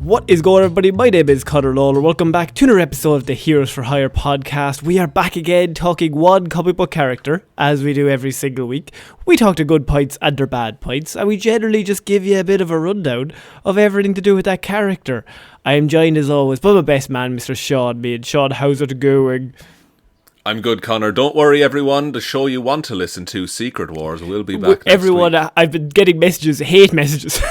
What is going on, everybody? My name is Conor and Lorraine. Welcome back to another episode of the Heroes for Hire podcast. We are back again talking one comic book character, as we do every single week. We talk to good points and their bad points, and we generally just give you a bit of a rundown of everything to do with that character. I am joined as always by my best man, Mr. Sean. Me and Sean, how's it going? I'm good, Connor. Don't worry, everyone. The show you want to listen to, Secret Wars, will be back next everyone, week. I've been getting messages, hate messages.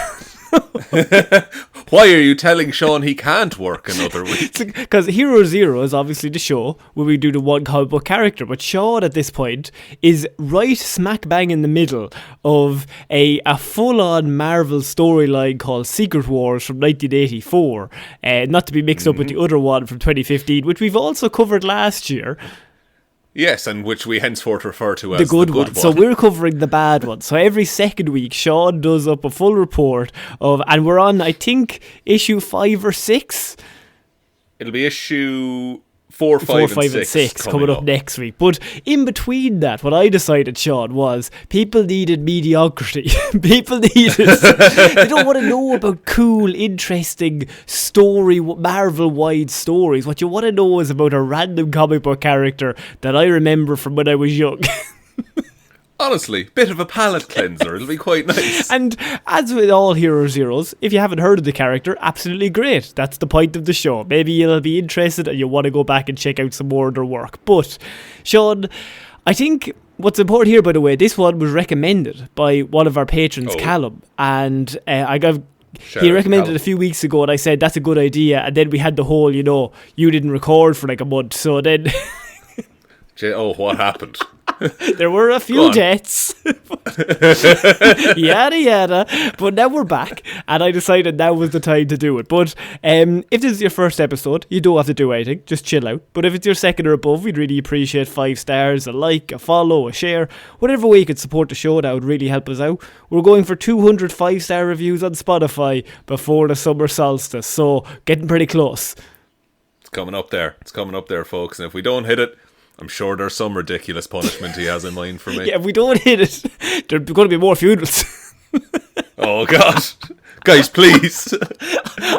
Why are you telling Sean he can't work another week? Because Hero Zero is obviously the show where we do the one comic book character, but Sean at this point is right smack bang in the middle of a full-on Marvel storyline called Secret Wars from 1984, not to be mixed up with the other one from 2015, which we've also covered last year. Yes, and which we henceforth refer to as the good one. So we're covering the bad one. So every second week, Sean does up a full report of, and we're on, I think, issue 5 or 6. It'll be issue 4, 5, and 6 coming up next week. But in between that, what I decided, Sean, was people needed mediocrity. People needed... they don't want to know about cool, interesting story, Marvel-wide stories. What you want to know is about a random comic book character that I remember from when I was young. Honestly, bit of a palate cleanser. It'll be quite nice. And as with all Hero Zeros, if you haven't heard of the character, absolutely great. That's the point of the show. Maybe you'll be interested and you'll want to go back and check out some more of their work. But, Sean, I think what's important here, by the way, this one was recommended by one of our patrons, Callum. And he recommended it a few weeks ago and I said, that's a good idea. And then we had the whole, you didn't record for like a month. So then... what happened? There were a few deaths. Yada yada. But now we're back, and I decided now was the time to do it. But if this is your first episode, you don't have to do anything. Just chill out. But if it's your second or above, we'd really appreciate 5 stars, a like, a follow, a share. Whatever way you could support the show, that would really help us out. We're going for 200 5-star reviews on Spotify before the summer solstice. So getting pretty close. It's coming up there. It's coming up there, folks. And if we don't hit it, I'm sure there's some ridiculous punishment he has in mind for me. Yeah, if we don't hit it, there's going to be more funerals. Oh, God. Guys, please.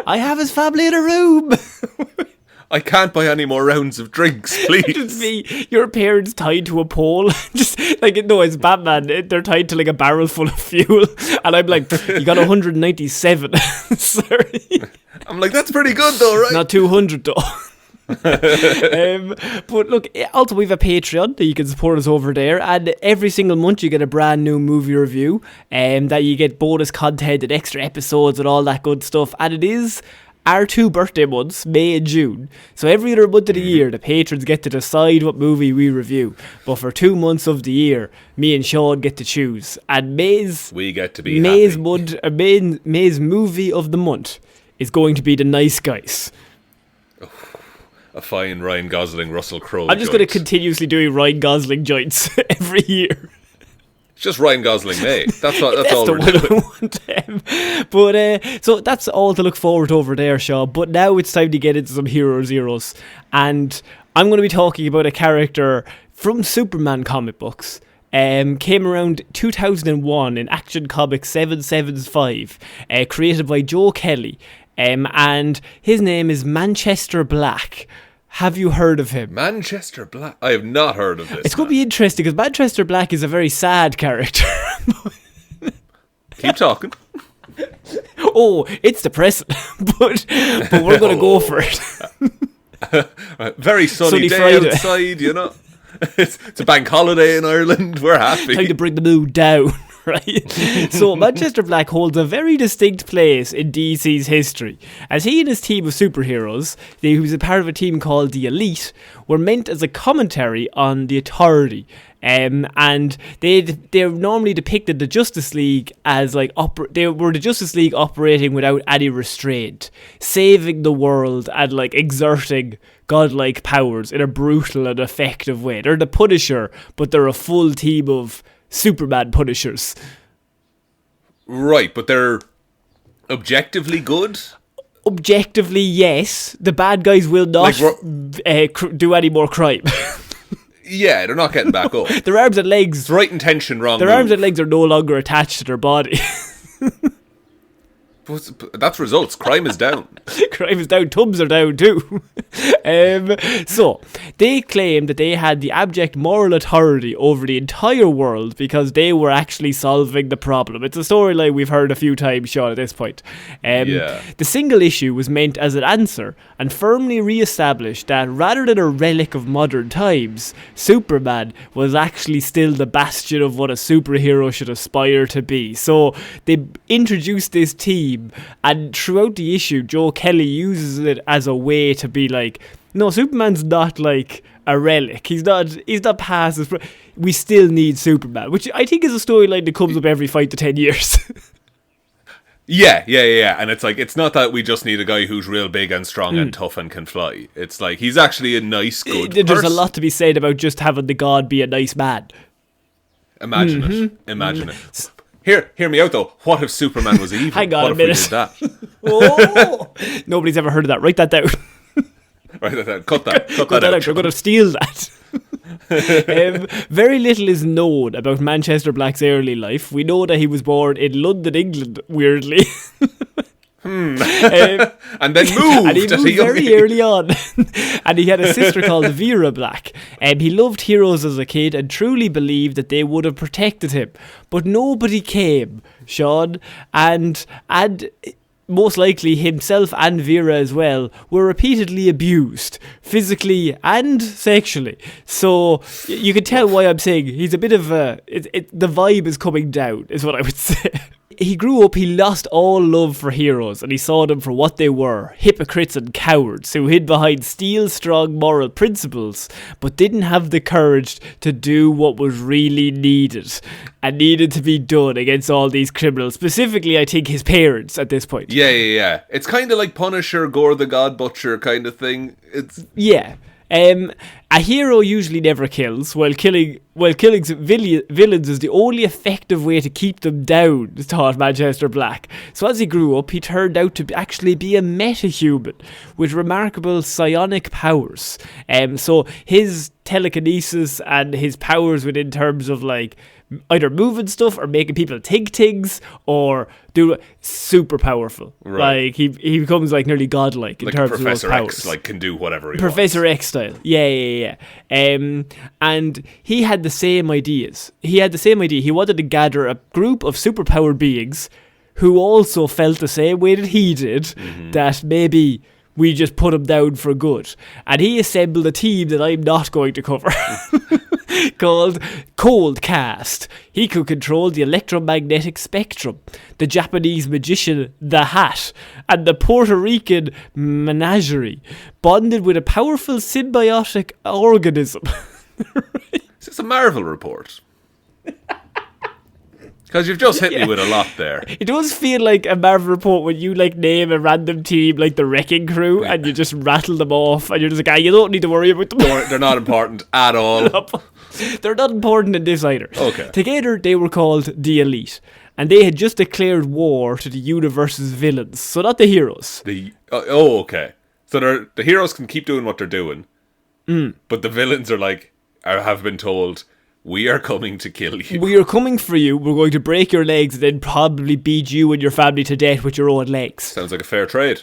I have his family in a room. I can't buy any more rounds of drinks, please. Just me, your parents tied to a pole. Just like, no, it's Batman. They're tied to like a barrel full of fuel. And I'm like, you got 197. Sorry. I'm like, that's pretty good though, right? Not 200 though. But look, also we have a Patreon that you can support us over there, and every single month you get a brand new movie review, that you get bonus content and extra episodes and all that good stuff. And it is our 2 birthday months, May and June. So every other month of the year the patrons get to decide what movie we review, but for 2 months of the year me and Sean get to choose, and we get to be May's movie of the month is going to be The Nice Guys. A fine Ryan Gosling, Russell Crowe. I'm just going to continuously doing Ryan Gosling joints every year. It's just Ryan Gosling, mate. That's all we're doing. But so that's all to look forward to over there, Sean. But now it's time to get into some Hero Zeros, and I'm going to be talking about a character from Superman comic books. Came around 2001 in Action Comics 775, created by Joe Kelly. And his name is Manchester Black. Have you heard of him? Manchester Black? I have not heard of this. It's going to be interesting because Manchester Black is a very sad character. Keep talking. Oh, it's depressing, but we're going to go for it. Very sunny day Friday. Outside, It's a bank holiday in Ireland. We're happy. Time to bring the mood down. Right? So Manchester Black holds a very distinct place in DC's history, as he and his team of superheroes, he was a part of a team called the Elite, were meant as a commentary on the Authority. And they're normally depicted the Justice League as they were the Justice League operating without any restraint, saving the world and exerting godlike powers in a brutal and effective way. They're the Punisher, but they're a full team of Superman Punishers. Right, but they're objectively good? Objectively, yes. The bad guys will not do any more crime. Yeah, they're not getting back up. Their arms and legs... Right intention, wrong Their move. arms and legs are no longer attached to their body. That's results. Crime is down. Crime is down. Tubs are down too. So they claimed that they had the abject moral authority over the entire world because they were actually solving the problem. It's a storyline we've heard a few times, Sean, at this point. The single issue was meant as an answer and firmly re-established that rather than a relic of modern times, Superman was actually still the bastion of what a superhero should aspire to be. So they introduced this team, and throughout the issue, Joe Kelly uses it as a way to be like, no, Superman's not like a relic. He's not past his... We still need Superman, which I think is a storyline that comes up every 5 to 10 years. Yeah. And it's like, it's not that we just need a guy who's real big and strong and tough and can fly. It's like, he's actually a nice, good There's person. a lot to be said about just having the god be a nice man. Imagine it. Hear me out though. What if Superman was evil? Hang on what a if minute. We did that? Nobody's ever heard of that. Write that down. Write that down. Cut that out. We're going to steal that. Very little is known about Manchester Black's early life. We know that he was born in London, England, weirdly. And then moved. And he moved very early on. And he had a sister called Vera Black. He loved heroes as a kid and truly believed that they would have protected him. But nobody came, Sean. And most likely himself and Vera as well were repeatedly abused, physically and sexually. So you can tell why I'm saying he's a bit of a... the vibe is coming down, is what I would say. He grew up, he lost all love for heroes, and he saw them for what they were, hypocrites and cowards who hid behind steel-strong moral principles, but didn't have the courage to do what was really needed, and needed to be done against all these criminals, specifically, I think, his parents at this point. Yeah. It's kind of like Punisher, Gore the God Butcher kind of thing. Yeah. A hero usually never kills, while killing villains is the only effective way to keep them down, thought Manchester Black. So as he grew up, he turned out to actually be a metahuman with remarkable psionic powers. So his telekinesis and his powers within terms of like either moving stuff or making people think things or do super powerful. Right. Like he becomes like nearly godlike in terms of those powers. Professor X, like can do whatever he Professor wants. X style. Yeah. And he had the same ideas. He wanted to gather a group of superpowered beings who also felt the same way that he did, that maybe we just put him down for good. And he assembled a team that I'm not going to cover. Called Cold Cast. He could control the electromagnetic spectrum, the Japanese magician The Hat, and the Puerto Rican Menagerie, bonded with a powerful symbiotic organism. Is this a Marvel report? Because you've just hit me with a lot there. It does feel like a Marvel report when you like name a random team like the Wrecking Crew and you just rattle them off and you're just like, you don't need to worry about them. They're not important at all. They're not important in this either. Okay. Together they were called the Elite, and they had just declared war to the universe's villains, so not the heroes. Okay. So the heroes can keep doing what they're doing, but the villains have been told, we are coming to kill you. We are coming for you. We're going to break your legs and then probably beat you and your family to death with your own legs. Sounds like a fair trade.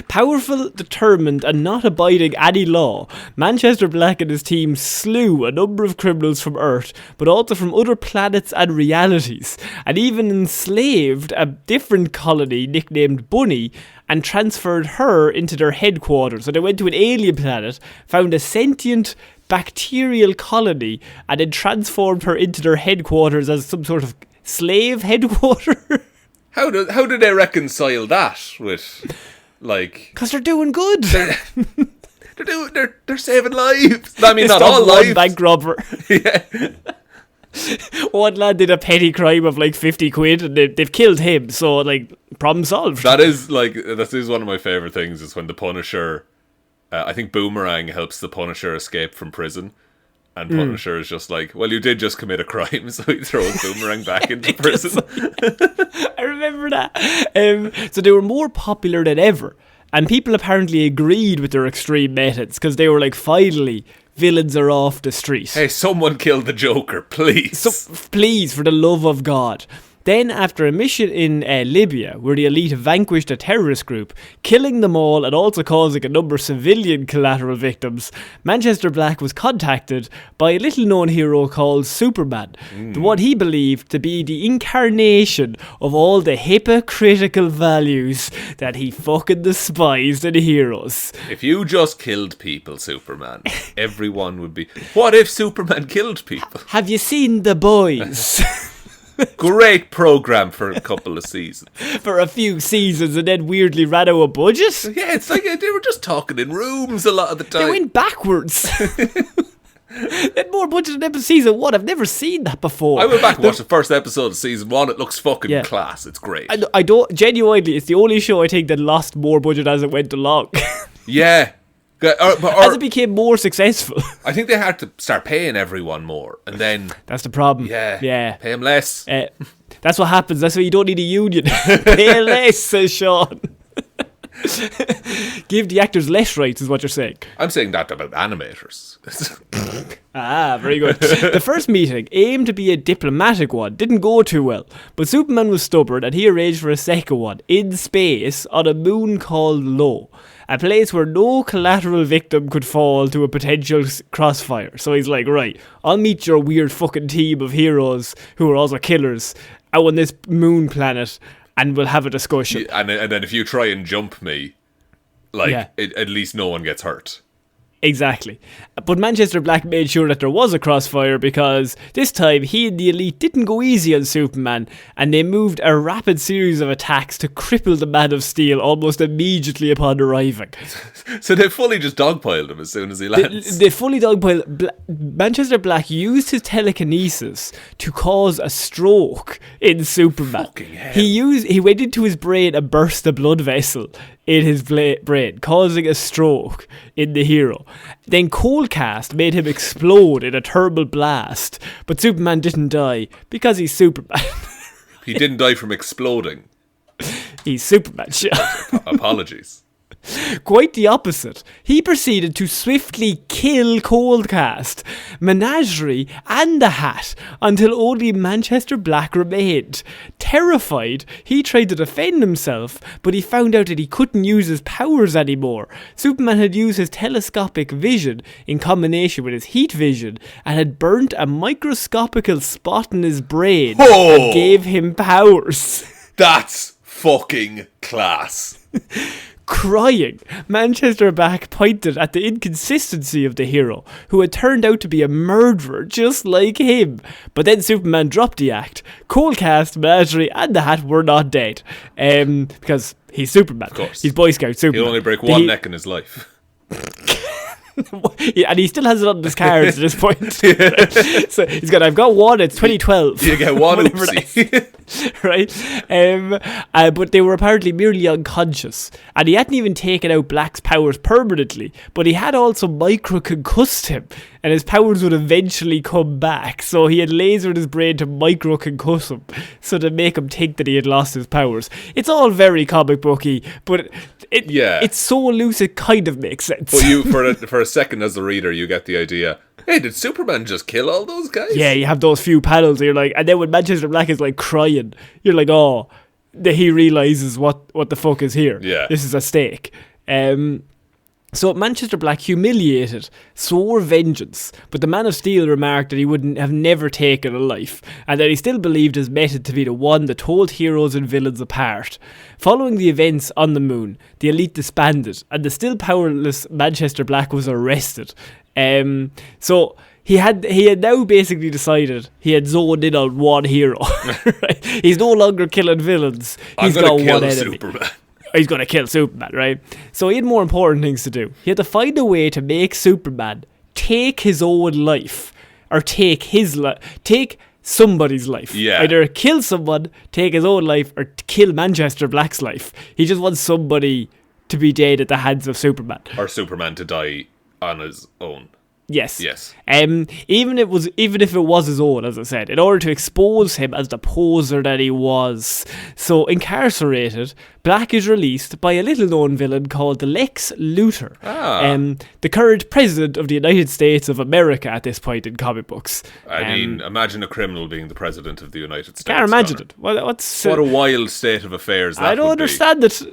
Powerful, determined, and not abiding any law, Manchester Black and his team slew a number of criminals from Earth, but also from other planets and realities, and even enslaved a different colony nicknamed Bunny and transferred her into their headquarters. So they went to an alien planet, found a sentient bacterial colony, and then transformed her into their headquarters as some sort of slave headquarters. How do they reconcile that with, like... Because they're doing good. They're saving lives. I mean, not all lives. One bank robber. Yeah. One lad did a petty crime of like 50 quid and they've killed him. So, like, problem solved. That is one of my favourite things, is when the Punisher... I think Boomerang helps the Punisher escape from prison. And Punisher is just like, well, you did just commit a crime, so he throws Boomerang back into prison. I remember that. So they were more popular than ever. And people apparently agreed with their extreme methods, because they were like, finally, villains are off the street. Hey, someone kill the Joker, please. So, please, for the love of God. Then, after a mission in Libya, where the elite vanquished a terrorist group, killing them all and also causing a number of civilian collateral victims, Manchester Black was contacted by a little-known hero called Superman, the one he believed to be the incarnation of all the hypocritical values that he fucking despised in heroes. If you just killed people, Superman, everyone would be... What if Superman killed people? Have you seen The Boys? Great program for a couple of seasons. For a few seasons and then weirdly ran out of budget? Yeah, it's like they were just talking in rooms a lot of the time. They went backwards. They had more budget than season 1. I've never seen that before. I went back and watched the first episode of season 1. It looks fucking class. It's great. I don't... Genuinely, it's the only show I think that lost more budget as it went along. Yeah. As it became more successful. I think they had to start paying everyone more, and then... That's the problem. Yeah. Pay them less. That's what happens. That's why you don't need a union. Pay less, says Sean. Give the actors less rights, is what you're saying. I'm saying that about animators. Very good. The first meeting, aimed to be a diplomatic one, didn't go too well, but Superman was stubborn and he arranged for a second one, in space, on a moon called Lo, a place where no collateral victim could fall to a potential crossfire. So he's like, right, I'll meet your weird fucking team of heroes who are also killers out on this moon planet, and we'll have a discussion. And then if you try and jump me, at least no one gets hurt. Exactly. But Manchester Black made sure that there was a crossfire because this time he and the elite didn't go easy on Superman, and they moved a rapid series of attacks to cripple the Man of Steel almost immediately upon arriving. So they fully just dogpiled him as soon as he lands. They fully dogpiled. Manchester Black used his telekinesis to cause a stroke in Superman. Fucking hell. He went into his brain and burst a blood vessel in his brain, causing a stroke in the hero. Then Coldcast made him explode in a thermal blast, but Superman didn't die because he's Superman. He didn't die from exploding. He's Superman. Apologies. Quite the opposite. He proceeded to swiftly kill Coldcast, Menagerie, and the Hat until only Manchester Black remained. Terrified, he tried to defend himself, but he found out that he couldn't use his powers anymore. Superman had used his telescopic vision in combination with his heat vision and had burnt a microscopical spot in his brain that gave him powers. That's fucking class. Crying, Manchester Black pointed at the inconsistency of the hero, who had turned out to be a murderer just like him. But then Superman dropped the act. Coldcast, Menagerie, and the Hat were not dead. Because he's Superman. Of course. He's Boy Scout Superman. He'll only break one neck in his life. Yeah, and he still has it on his cards at this point. So he's got, I've got one, it's 2012. You get one, right? But they were apparently merely unconscious. And he hadn't even taken out Black's powers permanently, but he had also micro-concussed him, and his powers would eventually come back. So he had lasered his brain to micro-concuss him, so to make him think that he had lost his powers. It's all very comic booky, but it's so loose it kind of makes sense. But you, for a second as a reader, you get the idea, hey, did Superman just kill all those guys? Yeah, you have those few panels, and you're like, and then when Manchester Black is like crying, you're like, oh, he realizes what the fuck is here. Yeah. This is a stake. So Manchester Black, humiliated, swore vengeance, but the Man of Steel remarked that he would have never taken a life, and that he still believed his method to be the one that told heroes and villains apart. Following the events on the moon, the elite disbanded, and the still powerless Manchester Black was arrested. So he had now basically decided he had zoned in on one hero. Right? He's no longer killing villains. He's got one enemy. Superman. He's going to kill Superman, right? So he had more important things to do. He had to find a way to make Superman take his own life, or take somebody's life. Yeah. Either kill someone, take his own life, or kill Manchester Black's life. He just wants somebody to be dead at the hands of Superman. Or Superman to die on his own. Yes. Yes. Even if it was his own, as I said, in order to expose him as the poser that he was. So, incarcerated, Black is released by a little-known villain called the Lex Luthor, the current president of the United States of America at this point in comic books. I mean, imagine a criminal being the president of the United States. Can't imagine it. Well, what a wild state of affairs that I don't understand it.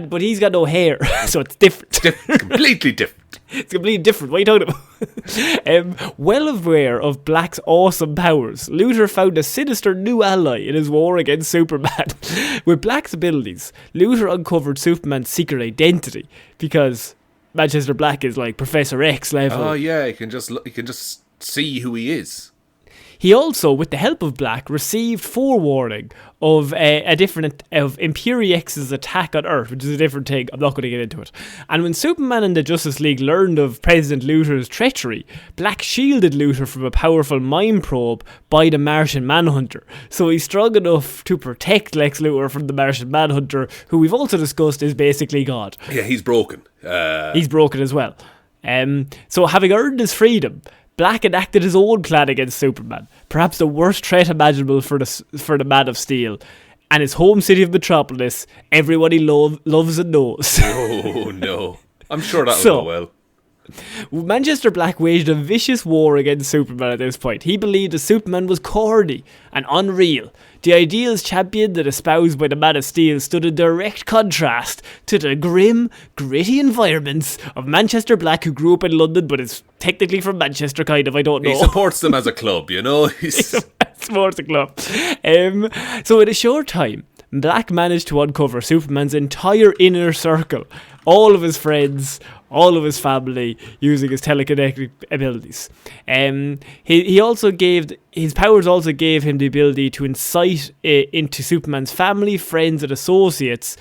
But he's got no hair, so it's different. Completely different. It's completely different. What are you talking about? Well aware of Black's awesome powers, Luthor found a sinister new ally in his war against Superman. With Black's abilities, Luthor uncovered Superman's secret identity, because Manchester Black is like Professor X level. Oh yeah, he can just see who he is. He also, with the help of Black, received forewarning of of ImperieX's attack on Earth, which is a different thing. I'm not going to get into it. And when Superman and the Justice League learned of President Luthor's treachery, Black shielded Luthor from a powerful mind probe by the Martian Manhunter. So he's strong enough to protect Lex Luthor from the Martian Manhunter, who we've also discussed is basically God. Yeah, he's broken. He's broken as well. So having earned his freedom, Black enacted his own plan against Superman, perhaps the worst threat imaginable for the Man of Steel, and his home city of Metropolis, everybody loves and knows. Oh no, I'm sure that'll go well. Manchester Black waged a vicious war against Superman at this point. He believed that Superman was corny and unreal. The ideals championed and espoused by the Man of Steel stood in direct contrast to the grim, gritty environments of Manchester Black, who grew up in London but is technically from Manchester, kind of, I don't know. He supports them as a club, you know? He supports the club. So in a short time, Black managed to uncover Superman's entire inner circle, all of his friends, all of his family, using his telekinetic abilities. He also his powers also gave him the ability to insight into Superman's family, friends, and associates.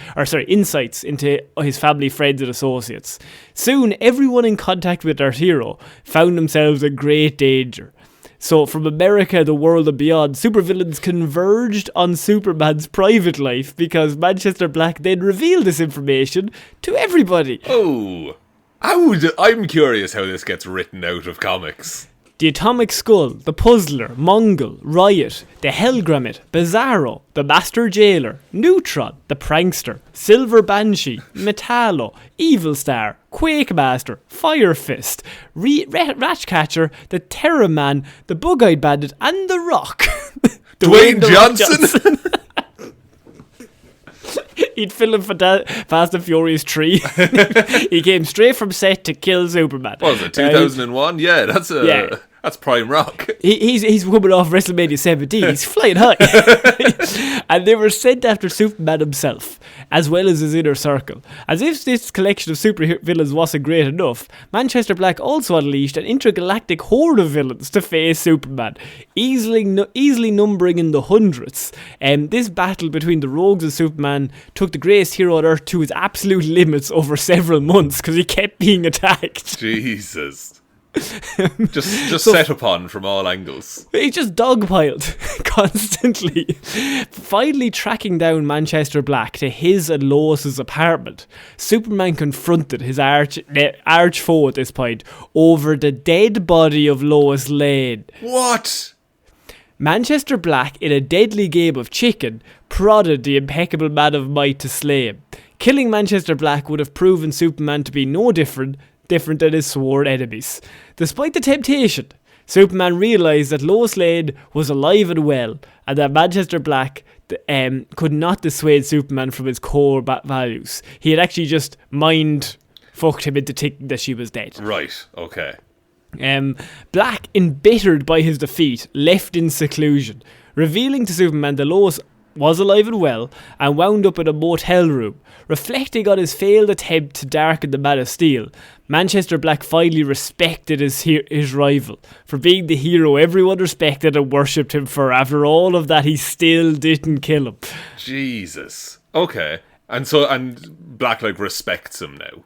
Insights into his family, friends, and associates. Soon, everyone in contact with our hero found themselves in great danger. So, from America, the world, and beyond, supervillains converged on Superman's private life because Manchester Black then revealed this information to everybody. Oh, I'm curious how this gets written out of comics. The Atomic Skull, the Puzzler, Mongol, Riot, the Hellgrammit, Bizarro, the Master Jailer, Neutron, the Prankster, Silver Banshee, Metallo, Evil Star, Quakemaster, Fire Fist, Ratcatcher, the Terror Man, the Bug-Eyed Bandit, and The Rock. Dwayne Johnson. He'd film for Fast and Furious 3. He came straight from set to kill Superman. What was it, 2001? Yeah, that's prime rock. He's coming off WrestleMania 17. He's flying high. And they were sent after Superman himself, as well as his inner circle. As if this collection of supervillains wasn't great enough, Manchester Black also unleashed an intergalactic horde of villains to face Superman, easily numbering in the hundreds. This battle between the rogues and Superman took the greatest hero on Earth to his absolute limits over several months because he kept being attacked. Jesus. just set upon from all angles. He just dogpiled constantly. Finally tracking down Manchester Black to his and Lois's apartment, Superman confronted his arch foe at this point over the dead body of Lois Lane. What? Manchester Black, in a deadly game of chicken, prodded the impeccable Man of Might to slay him. Killing Manchester Black would have proven Superman to be no different than his sworn enemies. Despite the temptation, Superman realised that Lois Lane was alive and well, and that Manchester Black could not dissuade Superman from his core values. He had actually just fucked him into thinking that she was dead. Right, okay. Black, embittered by his defeat, left in seclusion, revealing to Superman that Lois was alive and well, and wound up in a motel room. Reflecting on his failed attempt to darken the Man of Steel, Manchester Black finally respected his rival for being the hero everyone respected and worshipped him for. After all of that, he still didn't kill him. Jesus. Okay. And Black respects him now.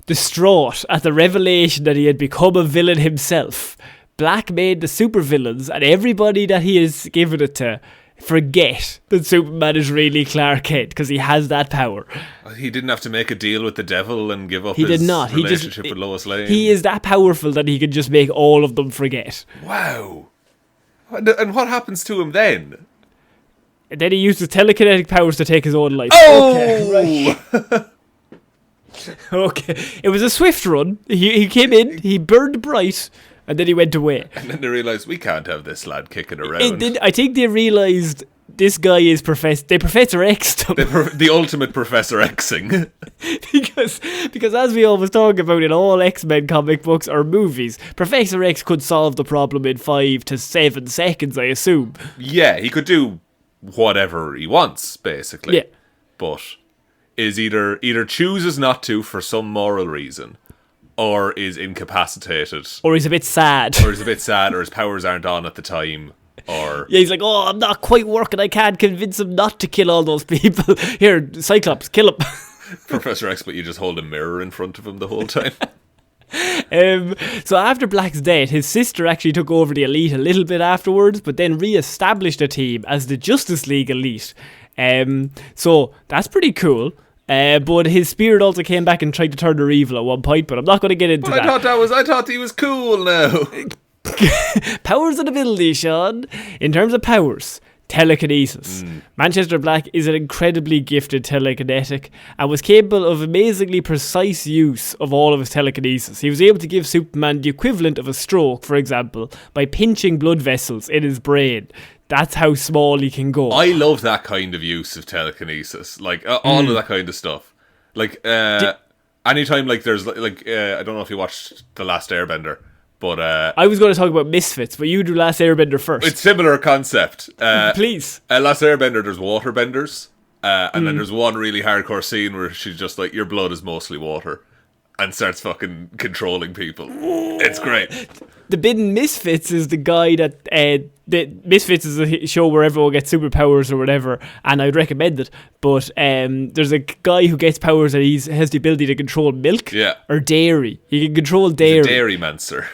Distraught at the revelation that he had become a villain himself, Black made the supervillains and everybody that he has given it to forget that Superman is really Clark Kent because he has that power. He didn't have to make a deal with the devil and give up He his did not. relationship with Lois Lane. He is that powerful that he can just make all of them forget. Wow. And what happens to him then? And then he uses telekinetic powers to take his own life. Oh! Okay, right. Okay. It was a swift run. He came in, he burned bright, and then he went away. And then they realised, we can't have this lad kicking around. I think they realised this guy is Professor X. The ultimate Professor Xing. because as we always talk about in all X-Men comic books or movies, Professor X could solve the problem in 5 to 7 seconds, I assume. Yeah, he could do whatever he wants, basically. Yeah. But is either chooses not to for some moral reason, or is incapacitated. Or he's a bit sad. Or his powers aren't on at the time. Or yeah, he's like, oh, I'm not quite working. I can't convince him not to kill all those people. Here, Cyclops, kill him. Professor X, but you just hold a mirror in front of him the whole time. So after Black's death, his sister actually took over the Elite a little bit afterwards, but then re-established a team as the Justice League Elite. So that's pretty cool. But his spirit also came back and tried to turn her evil at one point, but I'm not going to get into that. I thought he was cool now. Powers and abilities, Sean. In terms of powers, telekinesis. Manchester Black is an incredibly gifted telekinetic and was capable of amazingly precise use of all of his telekinesis. He was able to give Superman the equivalent of a stroke, for example, by pinching blood vessels in his brain. That's how small he can go. I love that kind of use of telekinesis, like all of that kind of stuff. Like anytime, like there's like I don't know if you watched The Last Airbender. But I was going to talk about Misfits, but you do Last Airbender first. It's similar concept. Please. Last Airbender, there's water benders. And then there's one really hardcore scene where she's just like, your blood is mostly water. And starts fucking controlling people. It's great. The bit in Misfits is the guy that... Misfits is a show where everyone gets superpowers or whatever, and I'd recommend it. But there's a guy who gets powers that he has the ability to control milk or dairy. He can control dairy. He's a dairymancer.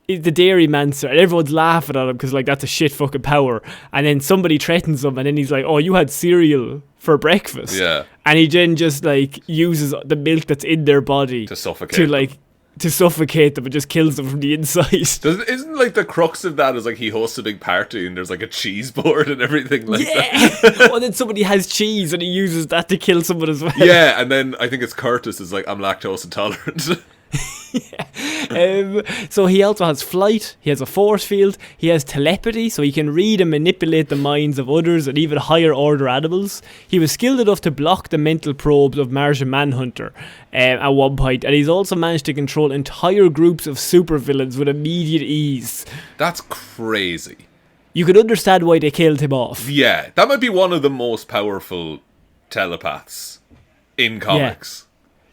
He's the dairymancer, and everyone's laughing at him because like that's a shit fucking power. And then somebody threatens him, and then he's like, "Oh, you had cereal for breakfast." Yeah. And he then just like uses the milk that's in their body to suffocate to suffocate them and just kills them from the inside. Isn't like the crux of that is like he hosts a big party and there's like a cheese board and everything like that. And then somebody has cheese and he uses that to kill someone as well. Yeah, and then I think it's Curtis is like, I'm lactose intolerant. So he also has flight, he has a force field, he has telepathy, so he can read and manipulate the minds of others and even higher order animals. He was skilled enough to block the mental probes of Martian Manhunter at one point, and he's also managed to control entire groups of supervillains with immediate ease. That's crazy. You can understand why they killed him off. Yeah, that might be one of the most powerful telepaths in comics. Yeah.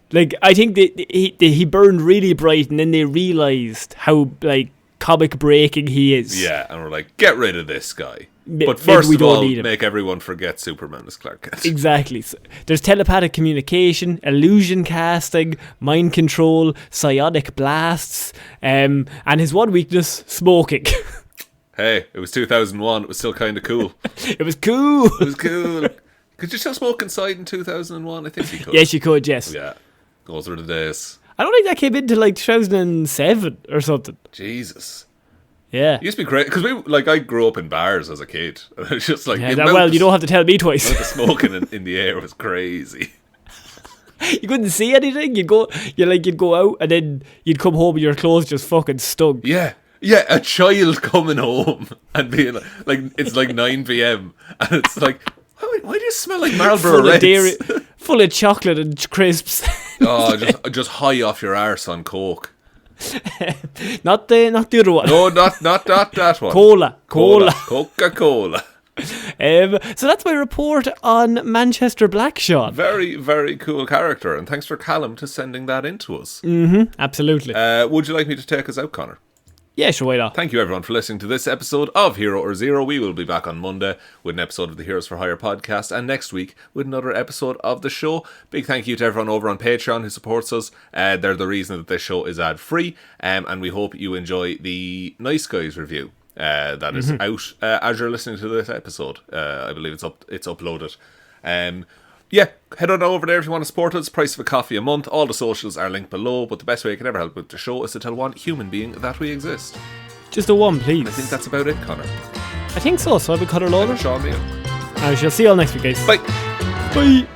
Like, I think he burned really bright, and then they realised how, like, comic breaking he is. Yeah, and we're like, get rid of this guy. But first of all, make everyone forget Superman is Clark Kent. Exactly. So there's telepathic communication, illusion casting, mind control, psionic blasts, and his one weakness, smoking. Hey, it was 2001. It was still kind of cool. It was cool. It was cool. Could you still smoke inside in 2001? I think you could. Yes, you could, yes. Yeah. Those were the days. I don't think that came into like 2007 or something. Jesus. Yeah. It used to be great because I grew up in bars as a kid. And it's just like, you don't have to tell me twice. The smoking in the air was crazy. You couldn't see anything. You'd go out and then you'd come home and your clothes just fucking stunk. Yeah. Yeah, a child coming home and being like it's like 9 p.m. and it's like, why do you smell like Marlboro Reds? Full of chocolate and crisps. Oh, just high off your arse on Coke. Not the other one. No, not that one. Cola. Coca-Cola. So that's my report on Manchester Black, Sean. Very, very cool character, and thanks for Callum to sending that in to us. Mm-hmm, absolutely. Would you like me to take us out, Connor? Yeah, sure, why not? Thank you everyone for listening to this episode of Hero or Zero. We will be back on Monday with an episode of the Heroes for Hire podcast, and next week with another episode of the show. Big thank you to everyone over on Patreon who supports us. They're the reason that this show is ad-free, and we hope you enjoy the Nice Guys review. that is out as you're listening to this episode. I believe it's uploaded. Yeah, head on over there if you want to support us. Price of a coffee a month. All the socials are linked below, but the best way you can ever help with the show is to tell one human being that we exist. Just a one, please. And I think that's about it, Conor. I think so. So I've been Conor Lawler. Sean Neal. I shall see you all next week, guys. Bye. Bye.